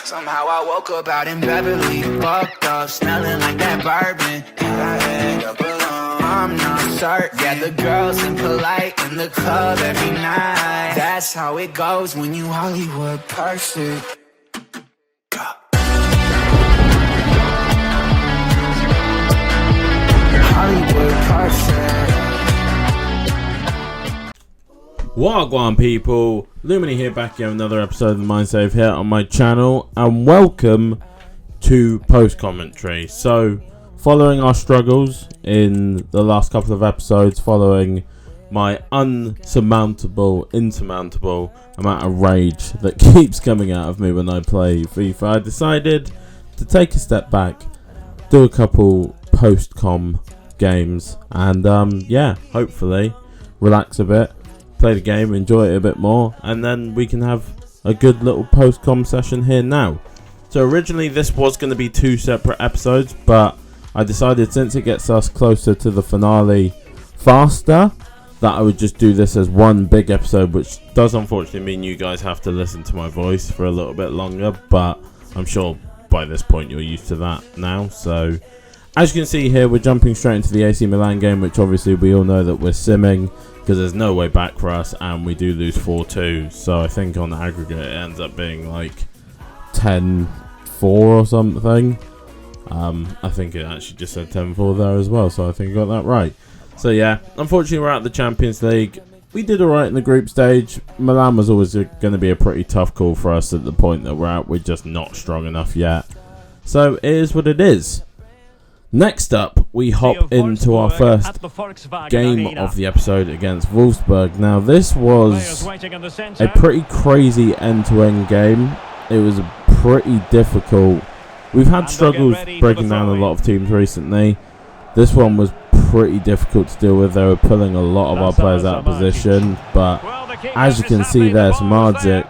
Somehow I woke up out in Beverly, fucked up, smelling like that bourbon, and I end up alone. I'm not certain. Yeah, the girls impolite in the club every night. That's how it goes when you Hollywood perfect. Hollywood perfect. Wagwan people, Lumini here back again with another episode of the Mainz here on my channel, and welcome to post commentary. So, following our struggles in the last couple of episodes, following my insurmountable amount of rage that keeps coming out of me when I play FIFA, I decided to take a step back, do a couple post-com games, and yeah, hopefully relax a bit, play the game, enjoy it a bit more, and then we can have a good little post-com session here now. So originally this was going to be two separate episodes, but I decided since it gets us closer to the finale faster, that I would just do this as one big episode, which does unfortunately mean you guys have to listen to my voice for a little bit longer, but I'm sure by this point you're used to that now. So as you can see here, we're jumping straight into the AC Milan game, which obviously we all know that we're simming because there's no way back for us, and we do lose 4-2. So I think on aggregate it ends up being like 10-4 or something. I think it actually just said 10-4 there as well, so I think I got that right. So yeah, unfortunately we're out of the Champions League. We did alright in the group stage. Milan was always going to be a pretty tough call for us at the point that we're at. We're just not strong enough yet. So it is what it is. Next up, we hop into our first game of the episode against Wolfsburg. Now, this was a pretty crazy end-to-end game. It was pretty difficult. We've had struggles breaking down a lot of teams recently. This one was pretty difficult to deal with. They were pulling a lot of our players out of position, but as you can see there, Smardzic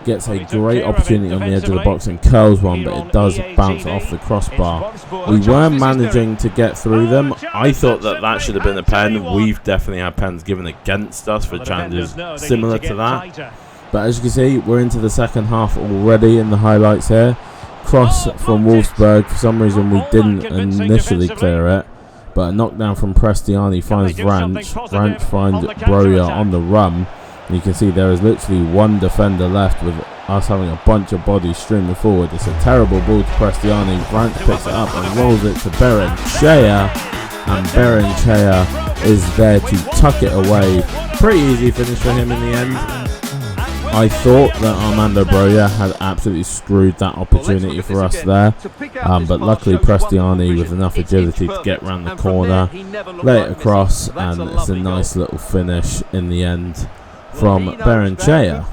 gets a great opportunity on the edge of the box and curls one, but it does bounce off the crossbar. We were managing to get through them. I thought that should have been a pen. We've definitely had pens given against us for challenges similar to that. But as you can see, we're into the second half already in the highlights here. Cross from Wolfsburg. For some reason we didn't initially clear it, but a knockdown from Prestiani finds Ranch. Ranch finds Broja on the run. You can see there is literally one defender left with us having a bunch of bodies streaming forward. It's a terrible ball to Prestiani. Ranch picks it up and rolls it to Berenchea, and Berenchea is there to tuck it away. Pretty easy finish for him in the end. I thought that Armando Broja had absolutely screwed that opportunity for us there, but luckily Prestiani with enough agility to get around the corner, lay it across, and it's a nice little finish in the end from Berenchea.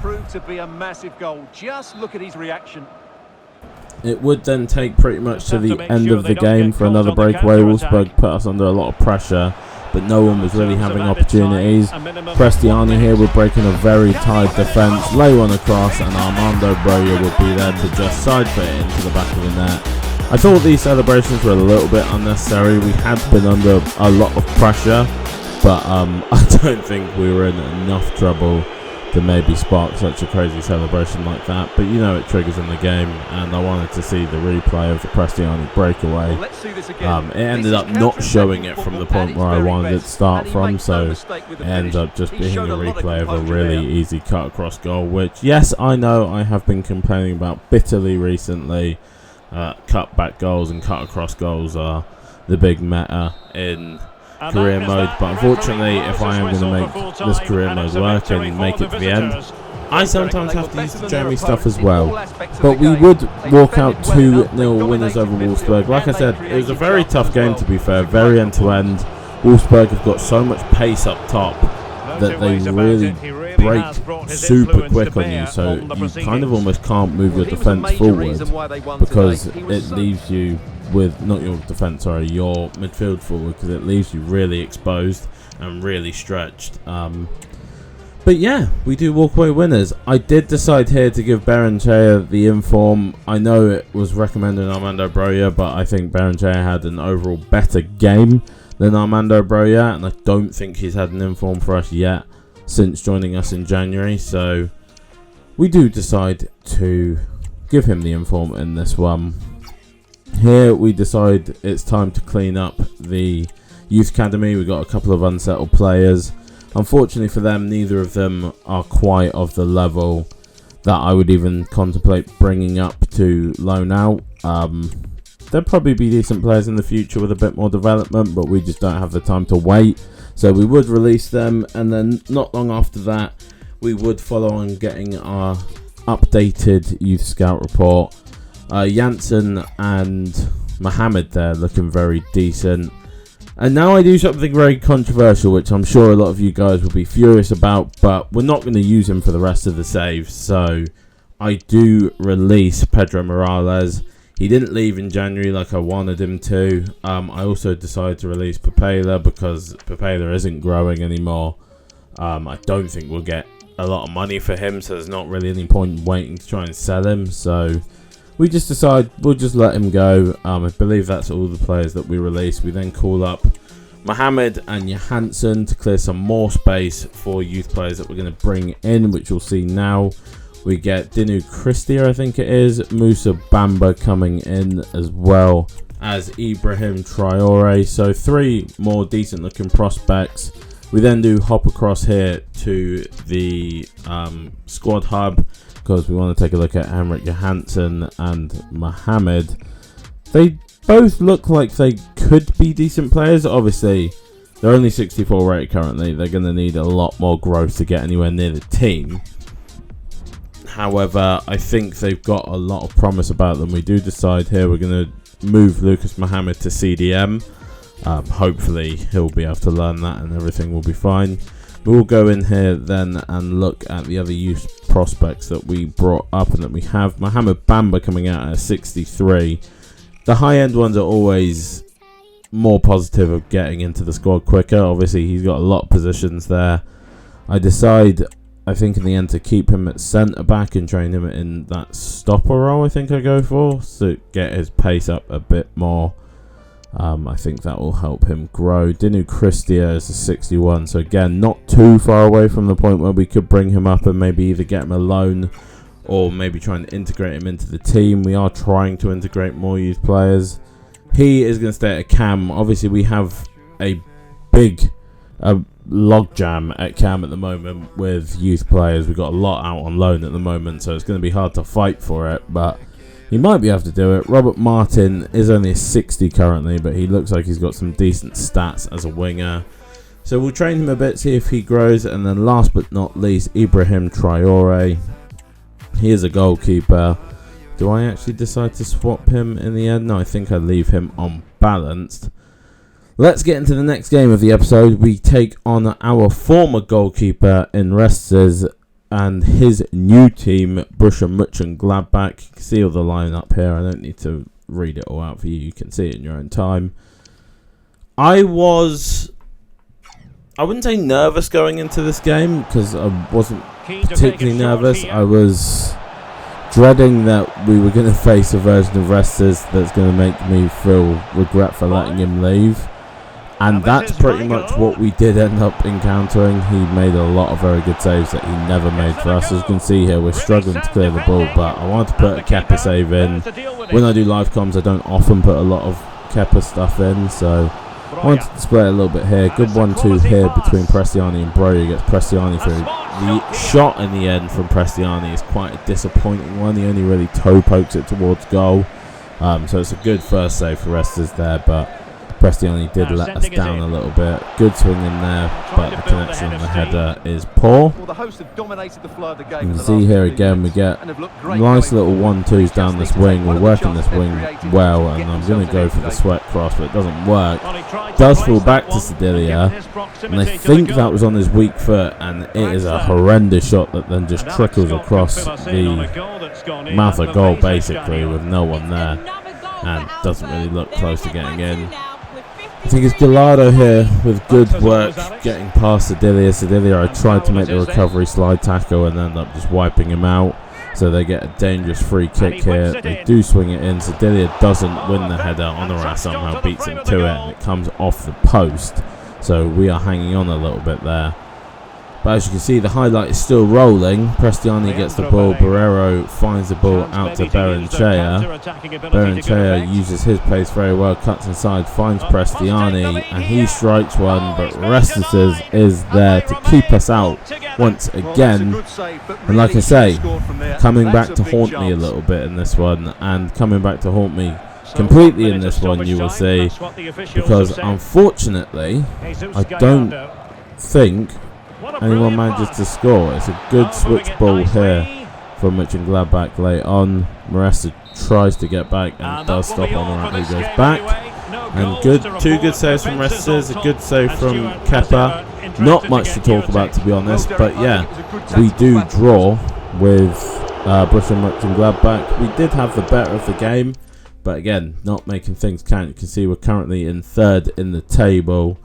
It would then take pretty much to the end of the game for another breakaway. Wolfsburg put us under a lot of pressure, but no one was really having opportunities. Prestiani here would break in a very tight defence, lay one across, and Armando Broja would be there to just side foot it into the back of the net. I thought these celebrations were a little bit unnecessary. We had been under a lot of pressure, but I don't think we were in enough trouble to maybe spark such a crazy celebration like that. But you know it triggers in the game, and I wanted to see the replay of the Prestiani breakaway. It ended up not showing it from the point where I wanted it to start from, so it ends up just being a replay of a really easy cut across goal, which, yes, I know I have been complaining about bitterly recently. Cut back goals and cut across goals are the big meta in career mode, but unfortunately if I am going to make this career mode work and make it to the end, I sometimes have to use the Jeremy stuff as well. But we would walk out 2-0 winners over Wolfsburg. Like I said, it was a very tough game, to be fair, very end to end. Wolfsburg have got so much pace up top that they really break super quick on you, so you kind of almost can't move your defence forward because it leaves you with, not your defence, sorry, your midfield forward, because it leaves you really exposed and really stretched. But yeah, we do walk away winners. I did decide here to give Berenchea the inform. I know it was recommended Armando Broja, but I think Berenchea had an overall better game than Armando Broja, and I don't think he's had an inform for us yet since joining us in January. So we do decide to give him the inform in this one. Here we decide it's time to clean up the youth academy. We've got a couple of unsettled players. Unfortunately for them, neither of them are quite of the level that I would even contemplate bringing up to loan out. They'll probably be decent players in the future with a bit more development, but we just don't have the time to wait. So we would release them, and then not long after that, we would follow on getting our updated youth scout report. Janssen and Mohammed there looking very decent. And now I do something very controversial, which I'm sure a lot of you guys will be furious about, but we're not going to use him for the rest of the saves. So I do release Pedro Morales. He didn't leave in January like I wanted him to. I also decided to release Papela because Papela isn't growing anymore. I don't think we'll get a lot of money for him, so there's not really any point in waiting to try and sell him. So we just decide we'll just let him go. I believe that's all the players that we release. We then call up Mohammed and Johansson to clear some more space for youth players that we're going to bring in, which we'll see now. We get Dinu Christia, I think it is, Musa Bamba coming in, as well as Ibrahim Traore. So 3 more decent looking prospects. We then do hop across here to the squad hub because we want to take a look at Henrik Johansson and Mohammed. They both look like they could be decent players. Obviously, they're only 64 rated currently. They're going to need a lot more growth to get anywhere near the team. However, I think they've got a lot of promise about them. We do decide here we're going to move Lucas Mohammed to CDM. Hopefully he'll be able to learn that and everything will be fine. We'll go in here then and look at the other youth prospects that we brought up and that we have. Mohamed Bamba coming out at 63. The high end ones are always more positive of getting into the squad quicker. Obviously he's got a lot of positions there. I decide, I think in the end, to keep him at centre back and train him in that stopper role. I think I go for to get his pace up a bit more. I think that will help him grow. Dinu Christia is a 61, so again not too far away from the point where we could bring him up and maybe either get him a loan or maybe try and integrate him into the team. We are trying to integrate more youth players. He is going to stay at a cam. Obviously we have a big logjam at cam at the moment with youth players. We've got a lot out on loan at the moment, so it's going to be hard to fight for it, but he might be able to do it. Robert Martin is only a 60 currently, but he looks like he's got some decent stats as a winger. So we'll train him a bit, see if he grows. And then last but not least, Ibrahim Traore. He is a goalkeeper. Do I actually decide to swap him in the end? No, I think I leave him unbalanced. Let's get into the next game of the episode. We take on our former goalkeeper in Restes and his new team, Borussia Mönchengladbach. You can see all the line up here. I don't need to read it all out for you. You can see it in your own time. I wouldn't say nervous going into this game because I wasn't particularly nervous. I was dreading that we were going to face a version of Restes that's going to make me feel regret for letting him leave. And that's pretty much what we did end up encountering. He made a lot of very good saves that he never made for us. As you can see here, we're struggling to clear the ball, but I wanted to put a Kepa save in. When I do live comms, I don't often put a lot of Kepa stuff in, so I wanted to display a little bit here. Good 1-2 here between Prestiani and Broja. Gets Prestiani through. The shot in the end from Prestiani is quite a disappointing one. He only really toe pokes it towards goal. So it's a good first save for Restes there, but Prestiani did let us down a little bit. Good swing in there, but the connection on the header is poor. You can see here again we get nice little 1-2s down this wing. We're working this wing well, and I'm going to go for the sweat cross, but it doesn't work. Does fall back to Sedilia, and I think that was on his weak foot, and it is a horrendous shot that then just trickles across the mouth of goal basically with no one there, and doesn't really look close to getting in. I think it's Gallardo here with good work getting past Sedilia. Sedilia, I tried to make the recovery slide tackle and end up just wiping him out. So they get a dangerous free kick here. They do swing it in. Sedilia doesn't win the header. Honorat somehow beats him to it and it comes off the post. So we are hanging on a little bit there. But as you can see, the highlight is still rolling. Prestiani gets the ball. Barrero finds the ball out to Berenchea. Berenchea uses his pace very well, cuts inside, finds Prestiani, and he strikes one, but Restus is there to keep us out once again. And like I say, coming back to haunt me a little bit in this one, and coming back to haunt me completely in this one, you will see, because unfortunately, I don't think anyone manages to score. It's a good switch ball here from Mönchengladbach late on. Maresta tries to get back and does stop on the right, who goes back. And two good saves from Restus, a good save from Kepa. Not much to talk about, to be honest, but yeah, we do draw with Borussia Mönchengladbach. We did have the better of the game, but again, not making things count. You can see we're currently in third in the table.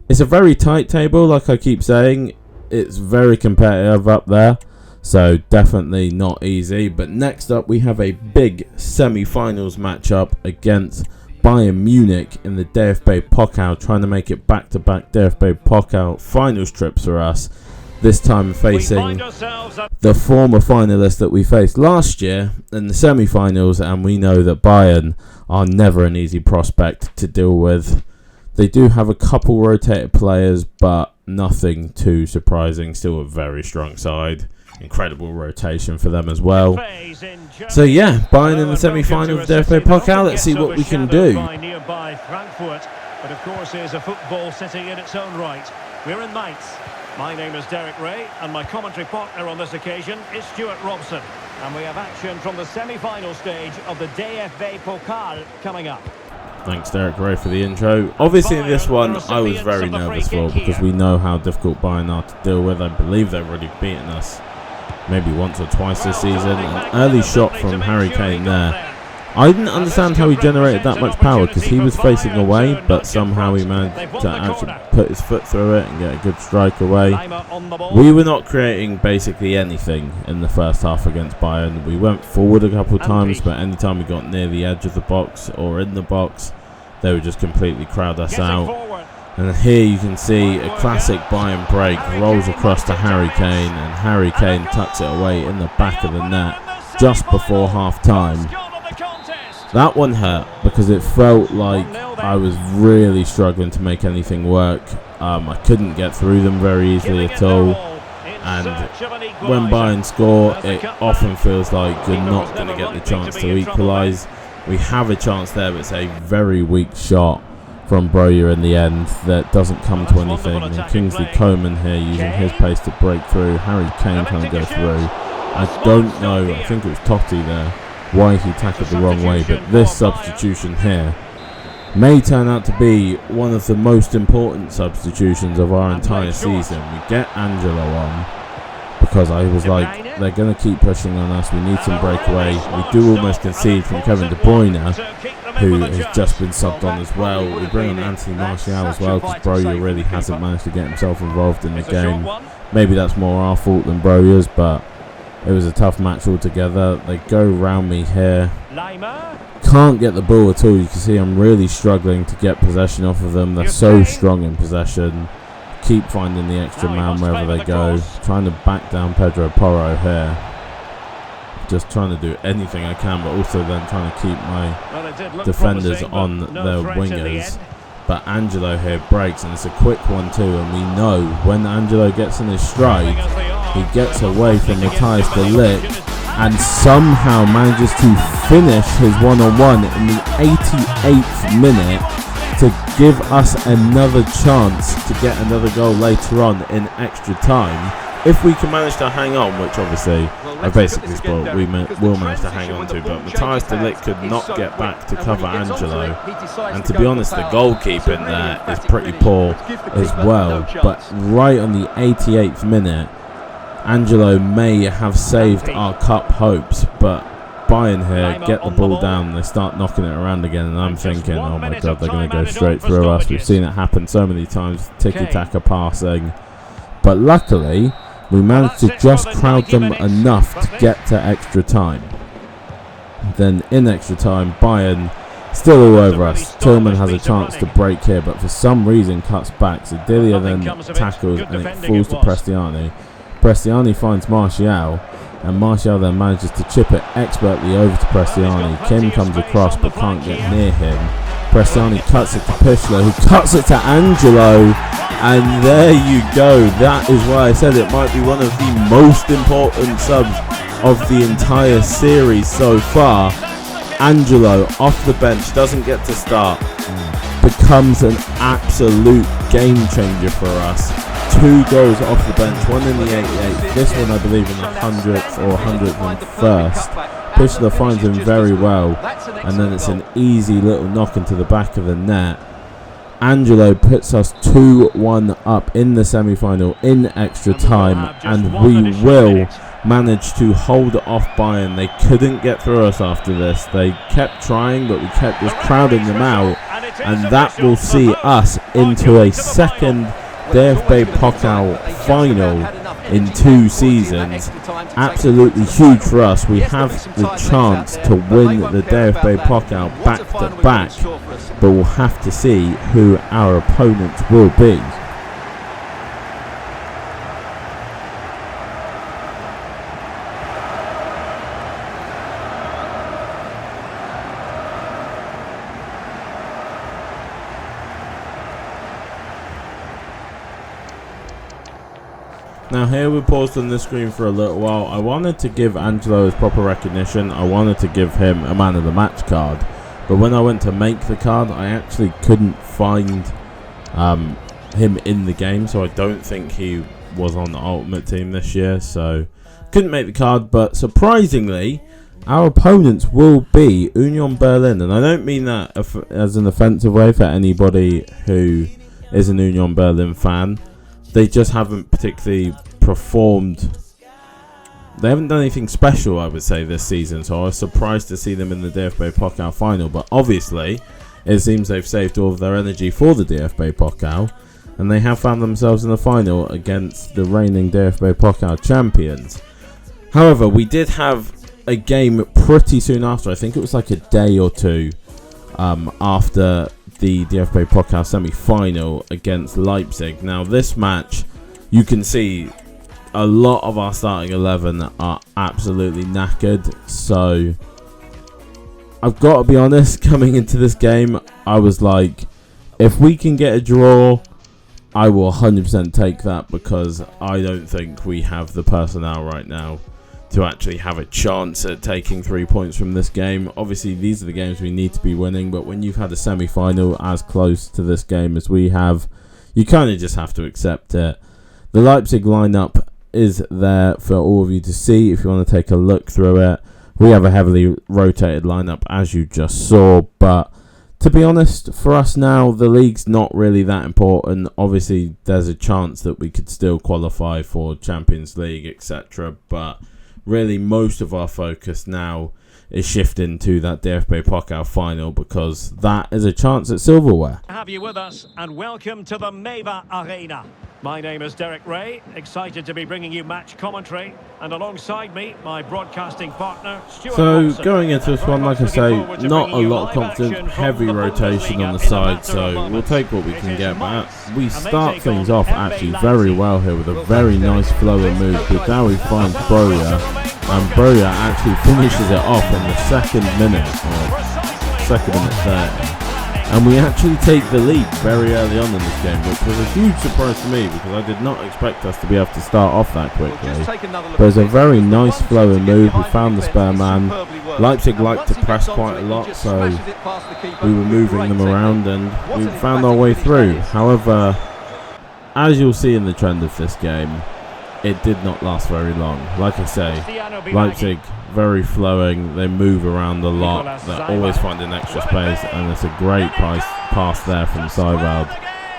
It's a very tight table, like I keep saying. It's very competitive up there, so definitely not easy. But next up, we have a big semi-finals matchup against Bayern Munich in the DFB Pokal, trying to make it back-to-back DFB Pokal finals trips for us. This time facing the former finalists that we faced last year in the semi-finals, and we know that Bayern are never an easy prospect to deal with. They do have a couple rotated players, but nothing too surprising. Still a very strong side. Incredible rotation for them as well. So yeah, Bayern in the semi-final of the DFB Pokal. Let's see what we can do. But of course, here's a football city in its own right. We're in Mainz. My name is Derek Ray, and my commentary partner on this occasion is Stuart Robson. And we have action from the semi-final stage of the DFB Pokal coming up. Thanks, Derek Ray, for the intro. Obviously, in this one, I was very nervous for, because we know how difficult Bayern are to deal with. I believe they've already beaten us maybe once or twice this season. An early shot from Harry Kane there. I didn't understand how he generated that much power, because he was facing away, but somehow he managed to actually put his foot through it and get a good strike away. We were not creating basically anything in the first half against Bayern. We went forward a couple of times, but anytime we got near the edge of the box or in the box, they would just completely crowd us out. And here you can see a classic Bayern break, rolls across to Harry Kane, and Harry Kane tucks it away in the back of the net just before half time. That one hurt, because it felt like I was really struggling to make anything work. I couldn't get through them very easily at all. And when Bayern score, it often feels like you're not going to get the chance to equalise. We have a chance there, but it's a very weak shot from Broja in the end that doesn't come to anything. And Kingsley Coman here using his pace to break through. Harry Kane trying to go through. I don't know, I think it was Totti there, why he tackled the wrong way, but this substitution here may turn out to be one of the most important substitutions of our entire season. We get Angelo on, because I was like, they're going to keep pushing on us, we need some breakaway. We do almost concede from Kevin De Bruyne, who has just been subbed on as well. We bring on Anthony Martial as well, because Broja really hasn't managed to get himself involved in the game. Maybe that's more our fault than Broja's, but it was a tough match altogether. They go round me here. Can't get the ball at all. You can see I'm really struggling to get possession off of them. They're so strong in possession. Keep finding the extra man wherever they go. Trying to back down Pedro Porro here. Just trying to do anything I can, but also then trying to keep my defenders on their wingers. But Angelo here breaks, and it's a quick 1-2, and we know when Angelo gets in his stride, he gets away from Matthijs de Ligt and somehow manages to finish his one-on-one in the 88th minute to give us another chance to get another goal later on in extra time. If we can manage to hang on, which obviously I basically spoiled, we will manage to hang on to, but Matthijs de Ligt could not get back to cover Angelo, and to be honest, the goalkeeping there is pretty poor as well. But right on the 88th minute, Angelo may have saved our cup hopes, but Bayern here get the ball down, they start knocking it around again, and I'm thinking, oh my god, they're going to go straight through us. We've seen it happen so many times, tiki-taka passing, but luckily we managed to just crowd them enough to get to extra time. Then in extra time, Bayern Still all over us. Tillman has a chance to break here, but for some reason cuts back. Zedilia then tackles and it falls to Prestiani. Prestiani finds Martial, and Martial then manages to chip it expertly over to Prestiani. Kim comes across but can't get near him. Prestiani cuts it to Pichler, who cuts it to Angelo, and there you go. That is why I said it might be one of the most important subs of the entire series so far. Angelo off the bench, doesn't get to start, becomes an absolute game changer for us. 2 goals off the bench, one in the 88th, this one I believe in the 100th or 101st. Pichler finds him very well, and then it's an easy little knock into the back of the net. Angelo puts us 2-1 up in the semi-final in extra time, and we will manage to hold off Bayern. They couldn't get through us after this. They kept trying, but we kept just crowding them out, and that will see us into a second DFB Pokal final in 2 seasons. Absolutely huge for us. We have the chance to win the DFB Pokal back to back, but we'll have to see who our opponents will be. Now here we paused on this screen for a little while. I wanted to give Angelo his proper recognition. I wanted to give him a man of the match card. But when I went to make the card, I actually couldn't find him in the game. So I don't think he was on the Ultimate Team this year. So couldn't make the card. But surprisingly, our opponents will be Union Berlin. And I don't mean that as an offensive way for anybody who is an Union Berlin fan. They just haven't particularly performed. They haven't done anything special, I would say, this season. So I was surprised to see them in the DFB Pokal final. But obviously, it seems they've saved all of their energy for the DFB Pokal. And they have found themselves in the final against the reigning DFB Pokal champions. However, we did have a game pretty soon after. I think it was like a day or two after the DFB Pokal semi-final against Leipzig. Now this match, you can see a lot of our starting 11 are absolutely knackered, so I've got to be honest, coming into this game I was like, if we can get a draw, I will 100% take that, because I don't think we have the personnel right now to actually have a chance at taking 3 points from this game. Obviously, these are the games we need to be winning, but when you've had a semi-final as close to this game as we have, you kind of just have to accept it. The Leipzig lineup is there for all of you to see if you want to take a look through it. We have a heavily rotated lineup, as you just saw, but to be honest, for us now, the league's not really that important. Obviously, there's a chance that we could still qualify for Champions League, etc., but really, most of our focus now is shifting to that DFB Pokal final, because that is a chance at silverware. Have you with us, and welcome to the Meva Arena. My name is Derek Ray, excited to be bringing you match commentary, and alongside me, my broadcasting partner, Stuart Robson. Going into this one, like I say, not a lot of confidence, heavy rotation on the side, so we'll take what we can get. But we start things off actually very well here with a very nice flowing move. Budawi finds Broja, and Broja actually finishes it off in the second minute 30. And we actually take the lead very early on in this game, which was a huge surprise to me, because I did not expect us to be able to start off that quickly. But it was a very nice flowing move. We found the spare man. Leipzig liked to press quite a lot, so we were moving them around and we found our way through. However, as you'll see in the trend of this game, it did not last very long. Like I say, Leipzig, very flowing, they move around a lot, they're always finding extra space, and it's a great pass there from Seibald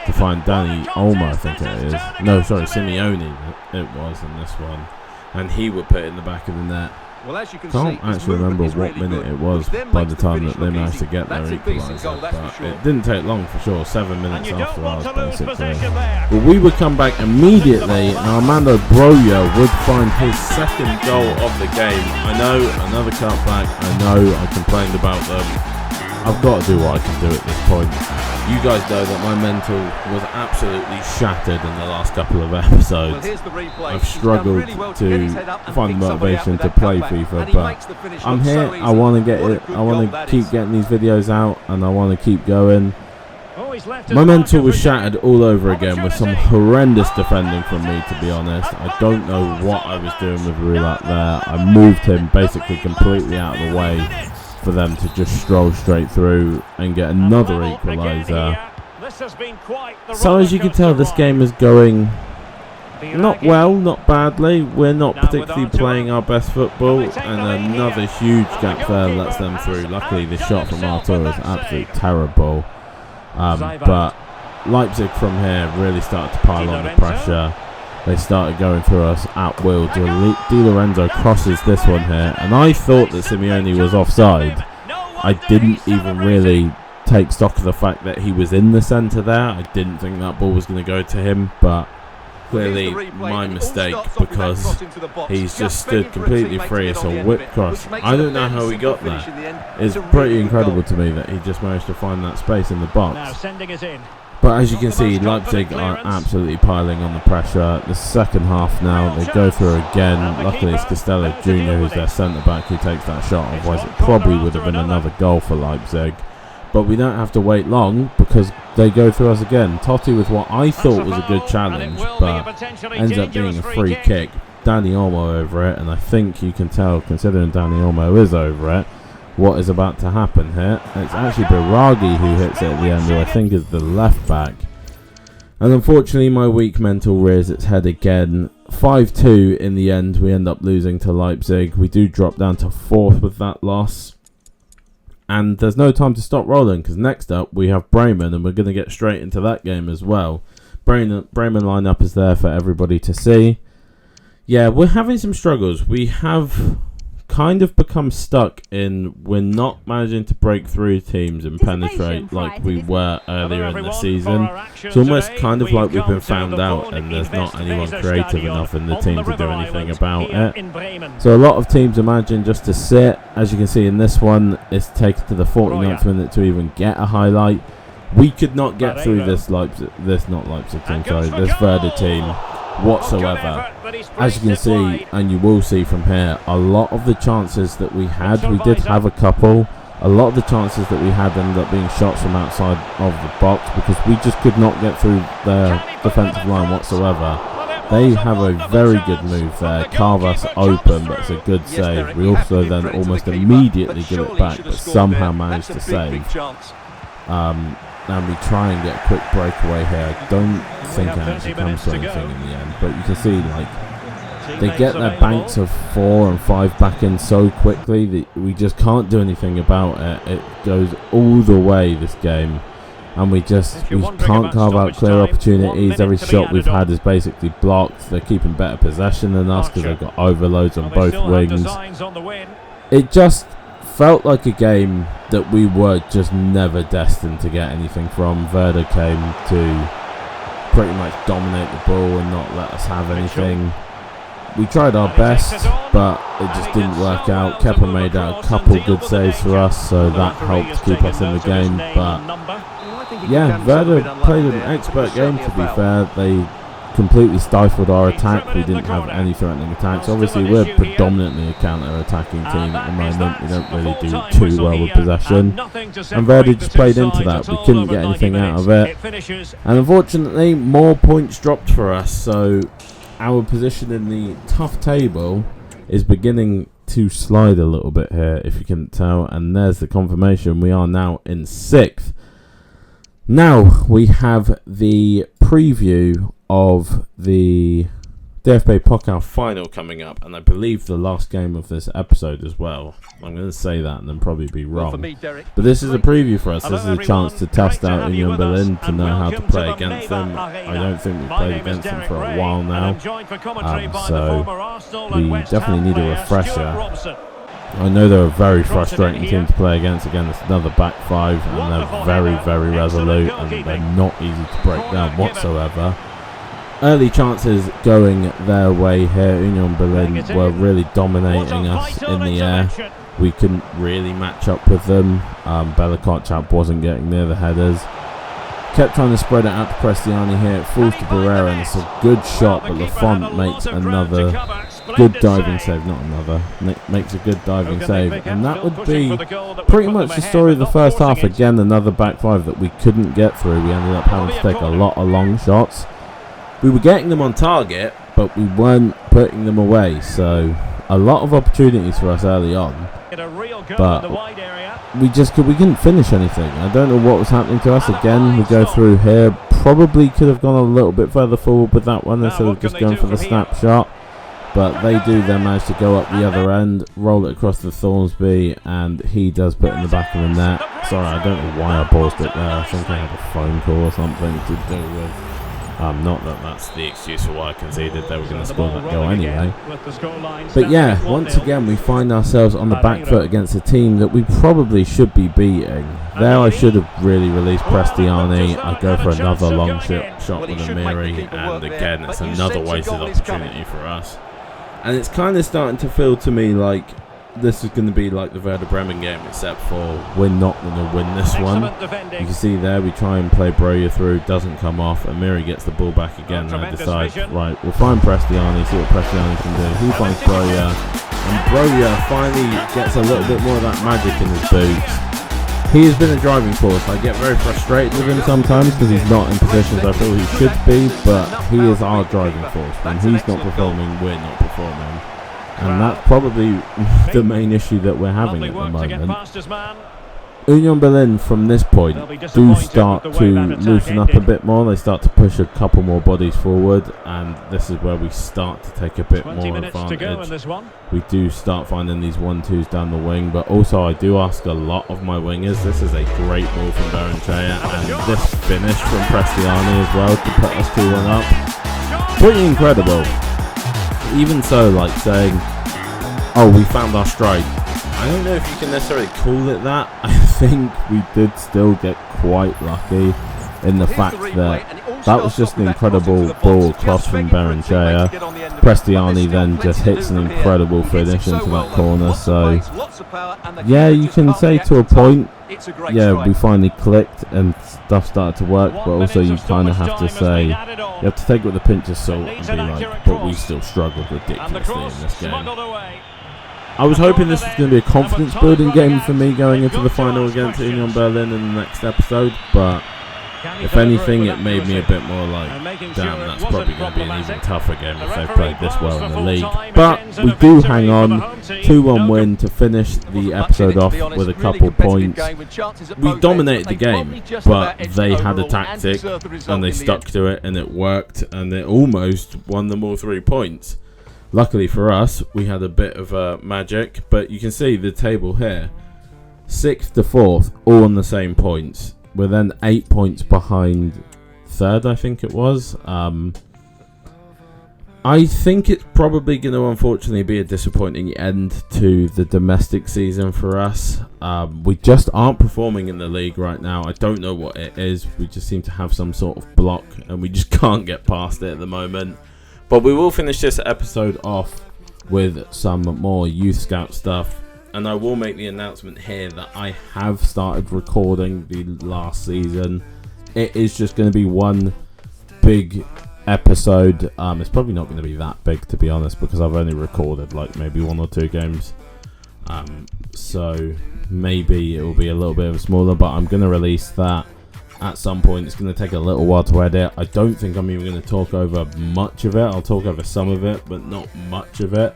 to find Danny Olmo, I think it is. No, sorry, Simeone it was in this one. And he would put it in the back of the net. Can't actually remember what minute it was by the time that they managed to get their equaliser, but it didn't take long for sure, 7 minutes after ours basically. But we would come back immediately, and Armando Broja would find his second goal of the game. I know, another cutback, I know I complained about them I've got to do what I can do at this point. You guys know that my mental was absolutely shattered in the last couple of episodes. I've struggled to find the motivation to play FIFA, but I'm here. I want to get it. I want to keep getting these videos out, and I want to keep going. My mental was shattered all over again with some horrendous defending from me, to be honest. I don't know what I was doing with Roulat there. I moved him basically completely out of the way for them to just stroll straight through and get another equaliser. So as you can tell, this game is going not well, not badly. We're not particularly playing our best football, and another huge gap there lets them through. Luckily the shot from Artur is absolutely terrible. But Leipzig from here really started to pile on the pressure. They started going through us at will. Di Lorenzo crosses this one here, and I thought that Simeone was offside. I didn't even really take stock of the fact that he was in the centre there. I didn't think that ball was going to go to him, but clearly my mistake, because he's just stood completely free. It's a whip cross. I don't know how he got there. It's pretty incredible to me that he just managed to find that space in the box. But as you can see, Leipzig are absolutely piling on the pressure. The second half now, they go through again. Luckily it's Costello Jr. who's their centre-back who takes that shot, otherwise it probably would have been another goal for Leipzig. But we don't have to wait long because they go through us again. Totti with what I thought was a good challenge, but ends up being a free kick. Dani Olmo over it, and I think you can tell, considering Dani Olmo is over it, what is about to happen here. It's actually Biragi who hits it at the end, who I think is the left back. And unfortunately my weak mental rears its head again. 5-2 in the end, we end up losing to Leipzig. We do drop down to 4th with that loss. And there's no time to stop rolling, because next up we have Bremen, and we're going to get straight into that game as well. Bremen lineup is there for everybody to see. Yeah, we're having some struggles. We have kind of become stuck in, we're not managing to break through teams and penetrate like we were earlier in the season. It's almost kind of like we've been found out and there's not anyone creative enough in the team to do anything about it. So a lot of teams are managing just to sit. As you can see in this one, it's taken to the 49th minute to even get a highlight. We could not get through this this Werder team whatsoever. As you can see, and you will see from here, a lot of the chances that we had, we did have a couple, a lot of the chances that we had ended up being shots from outside of the box because we just could not get through their defensive line whatsoever. They have a very good move there, carve us open, but it's a good save. We also then almost immediately give it back, but somehow manage to save. And we try and get a quick breakaway here. I don't think it actually comes to anything in the end, but you can see like they get their banks of 4 and 5 back in so quickly that we just can't do anything about it. It goes all the way this game, and we can't carve out clear opportunities. Every shot we've had is basically blocked. They're keeping better possession than us because they've got overloads on both wings. It just felt like a game that we were just never destined to get anything from. Werder came to pretty much dominate the ball and not let us have anything. We tried our best, but it just didn't work out. Kepa made out a couple good saves for us, so that helped keep us in the game. But yeah, Werder played an expert game, to be fair. They completely stifled our attack. We didn't have any threatening attacks. Obviously we're predominantly a counter-attacking team at the moment. We don't really do too well with possession, and Werder just played into that. We couldn't get anything out of it, and unfortunately more points dropped for us, so our position in the tough table is beginning to slide a little bit here, if you can tell, and there's the confirmation. We are now in 6th. Now we have the preview of the DFB Pokal final coming up, and I believe the last game of this episode as well. I'm going to say that and then probably be wrong, but this is a preview for us. This is a chance to test out Union Berlin, to know how to play against them. I don't think we've played against them for a while now, so we definitely need a refresher. I know they're a very frustrating team to play against. Again, it's another back 5, and they're very, very resolute, and they're not easy to break down whatsoever. Early chances going their way here. Union Berlin were really dominating us in the air. we couldn't really match up with them. Bella Kotchap wasn't getting near the headers. Kept trying to spread it out to Prestiani here. It falls to Barrera, and it's a good shot, but Lafont makes another good diving save. Not another. Makes a good diving save. And that would be pretty much the story of the first half. Again, another back five that we couldn't get through. We ended up having to take a lot of long shots. We were getting them on target, but we weren't putting them away. So a lot of opportunities for us early on. But we couldn't finish anything. I don't know what was happening to us. Again, we go through here. Probably could have gone a little bit further forward with that one instead of just going for the snapshot. But they do then manage to go up the other end, roll it across to Thornsby, and he does put it in the back of the net. Sorry, I don't know why I paused it there. I think I had a phone call or something to do with... not that that's the excuse for why I conceded. They were going to score that goal anyway. But yeah, once again we find ourselves on the back foot against a team that we probably should be beating. There I should have really released Prestiani. I go for another long shot with Amiri, and again it's another wasted opportunity for us. And it's kind of starting to feel to me like this is going to be like the Werder Bremen game, except for we're not going to win this one. You can see there we try and play Broja through, doesn't come off. Amiri gets the ball back again, and I decide, right, we'll find Prestiani, see what Prestiani can do. He finds Broja, and Broja finally gets a little bit more of that magic in his boots. He has been a driving force. I get very frustrated with him sometimes because he's not in positions I feel he should be, but he is our driving force. When he's not performing, we're not performing. And that's probably the main issue that we're having at the moment. Union Berlin from this point do start to loosen up a bit more. They start to push a couple more bodies forward, and this is where we start to take a bit more advantage. We do start finding these 1-2s down the wing, but also I do ask a lot of my wingers. This is a great ball from Berenchea, and this finish from Prestiani as well to put us 2-1 up. Pretty incredible. Even so, like saying, oh, we found our stride. I don't know if you can necessarily call it that. I think we did still get quite lucky in the fact that that was just an incredible ball cross from Berenchea. Prestiani then just hits an incredible finish into that corner. So, yeah, you can say to a point, yeah, we finally clicked and stuff started to work, but also you kind of have to say, you have to take it with a pinch of salt and be like, but we still struggled ridiculously in this game. I was hoping this was going to be a confidence building game for me going into the final against Union Berlin in the next episode, but if anything it made me a bit more like, damn, that's probably going to be an even tougher game if they've played this well in the league. But we do hang on, 2-1 win to finish the episode off with a couple points. We dominated the game, but they had a tactic and they stuck to it and it worked, and it almost won them all 3 points. Luckily for us, we had a bit of magic, but you can see the table here. 6th to 4th, all on the same points. We're then 8 points behind 3rd, I think it was. I think it's probably going to unfortunately be a disappointing end to the domestic season for us. We just aren't performing in the league right now. I don't know what it is. We just seem to have some sort of block and we just can't get past it at the moment. But we will finish this episode off with some more Youth Scout stuff. And I will make the announcement here that I have started recording the last season. It is just going to be one big episode. It's probably not going to be that big, to be honest, because I've only recorded like maybe 1 or 2 games. So maybe it will be a little bit of a smaller, but I'm going to release that at some point. It's going to take a little while to edit. I don't think I'm even going to talk over much of it. I'll talk over some of it, but not much of it.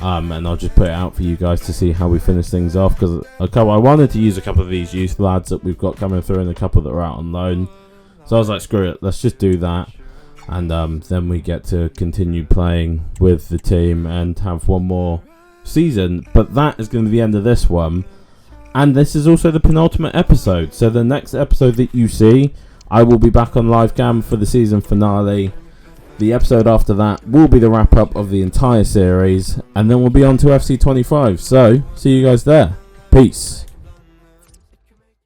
And I'll just put it out for you guys to see how we finish things off, because I wanted to use a couple of these youth lads that we've got coming through and a couple that are out on loan. So I was like, screw it, let's just do that. And then we get to continue playing with the team and have one more season. But that is going to be the end of this one. And this is also the penultimate episode. So the next episode that you see, I will be back on live cam for the season finale. The episode after that will be the wrap up of the entire series. And then we'll be on to FC25. So, see you guys there. Peace.